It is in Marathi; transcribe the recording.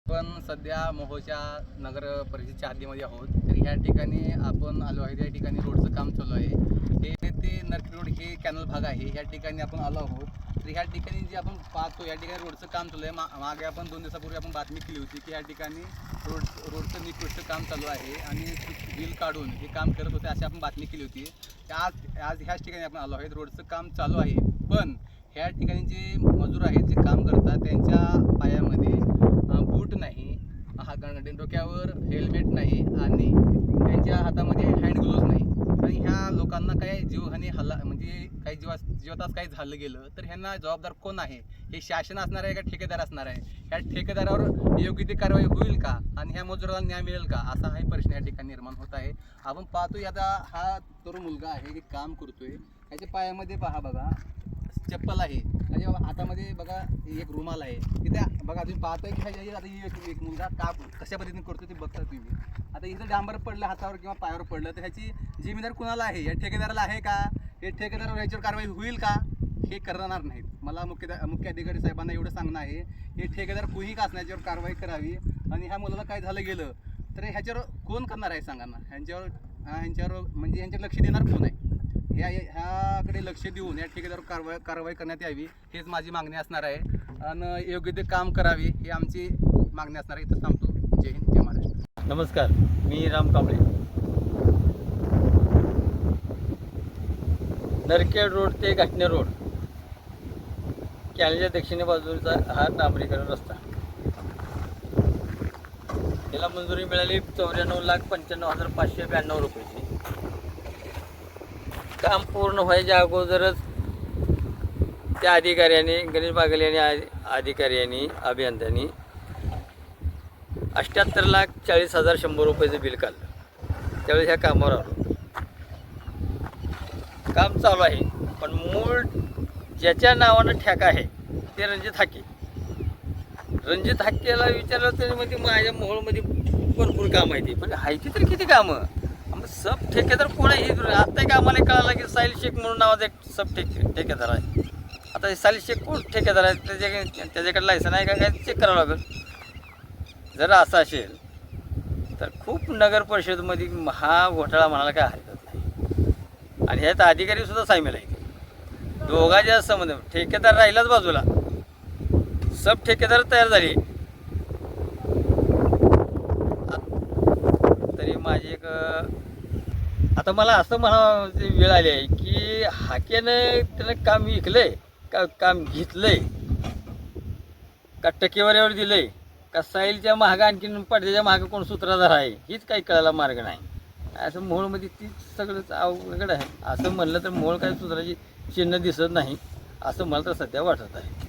आपण सध्या मोहोळच्या नगर परिषदेच्या हद्दीमध्ये आहोत. तर ह्या ठिकाणी आपण आलो आहे. या ठिकाणी रोडचं काम चालू आहे. हे ते नरकी रोड हे कॅनल भाग आहे. ह्या ठिकाणी आपण आलो आहोत. तर ह्या ठिकाणी जे आपण पाहतो या ठिकाणी रोडचं काम चालू आहे. मागे आपण 2 दिवसापूर्वी आपण बातमी केली होती की या ठिकाणी रोडचं निकृष्ट काम चालू आहे आणि बिल काढून हे काम करत होते अशी आपण बातमी केली होती. आज ह्याच ठिकाणी आपण आलो आहे. रोडचं काम चालू आहे, पण ह्या ठिकाणी जे मजूर आहेत जे काम करतात त्यांच्या पायामध्ये बूट नाही, डोक्यावर हेल्मेट नाही आणि त्यांच्या हातामध्ये हँड ग्लोव्ज नाही. आणि ह्या लोकांना काही जीवहानी म्हणजे काही जीवातास काही झालं गेलं तर ह्यांना जबाबदार कोण आहे? हे शासन असणार आहे का ठेकेदार असणार आहे? ह्या ठेकेदारावर योग्य ती कारवाई होईल का आणि ह्या मजुराला न्याय मिळेल का, असा हा प्रश्न या ठिकाणी निर्माण होत आहे. आपण पाहतो आता हा तरुण मुलगा आहे की काम करतोय. ह्याच्या पायामध्ये बघा चप्पल आहे, त्याच्या हातामध्ये बघा एक रुमाल आहे. तिथे बघा तुम्ही पाहताय की ह्याच्या आता एक मुलगा काम कशा पद्धतीने करतो ते बघता तुम्ही. आता इथं डांबर पडलं हातावर किंवा पायावर पडलं तर ह्याची जिम्मेदार कुणाला आहे? या ठेकेदाराला आहे का? हे ठेकेदारावर ह्याच्यावर कारवाई होईल का? हे करणार नाहीत. मला मुख्य अधिकारी साहेबांना एवढं सांगणं आहे, हे ठेकेदार कुणी का असणार याच्यावर कारवाई करावी. आणि ह्या मुलाला काय झालं गेलं तर ह्याच्यावर कोण करणार आहे सांगा ना? ह्यांच्यावर म्हणजे ह्यांच्यावर लक्ष देणार कोण आहे? ह्याकडे लक्ष देऊन या ठेकेदारावर कारवाई करण्यात यावी हेच माझी मागणी असणार आहे. आणि योग्य ते काम करावे ही आमची मागणी असणार आहे. इथं थांबतो. जय हिंद, जय महाराष्ट्र. नमस्कार, मी राम कांबळे. नरखेड रोड ते घाटणे रोड कॅनलच्या दक्षिणी बाजूचा हा डांबरीकरण रस्ता. याला मंजुरी मिळाली 94,95,592 रुपयाची. काम पूर्ण व्हायच्या अगोदरच त्या अधिकाऱ्यांनी, गणेश बागल यांनी अधिकाऱ्यांनी, अभियंत्यांनी 78,40,100 रुपयाचं बिल काढलं. त्यावेळेस ह्या कामावर आलो. काम चालू आहे, पण मूळ ज्याच्या नावानं ठेका आहे ते रणजित हाके. रणजित हाकेला विचारलं तरी म्हणजे माझ्या मोहोळमध्ये भरपूर काम आहे ते, पण हायची तरी किती कामं? सब ठेकेदार कोण आहे? आता एक आम्हाला कळालं की साहिल शेख म्हणून नावाचा एक सब ठेकेदार आहे. आता साहिल शेख कोण ठेकेदार आहे? त्याच्याकडे लायसन आहे का काय चेक करावं लागेल. जर असं असेल तर खूप नगर परिषदेमध्ये हा घोटाळा म्हणायला काय हरकत नाही. आणि ह्यात अधिकारीसुद्धा सामील आहे. दोघांच्या संबंध ठेकेदार राहिलाच बाजूला, सब ठेकेदार तयार झाले. तरी माझी एक आता मला असं म्हणावं वेळ आली आहे की हाकेनं त्यानं काम विकलंय का काम घेतलंय का टक्केवारीवर दिलंय का साहिलच्या मागं आणखीन पडद्याच्या मागं कोण सूत्रधार आहे हीच काही कळायला मार्ग नाही. असं मोहोळमध्ये ती सगळंच अवघड आहे. असं म्हणलं तर मोहोळ काही सूत्राची चिन्ह दिसत नाही असं मला तर सध्या वाटत आहे.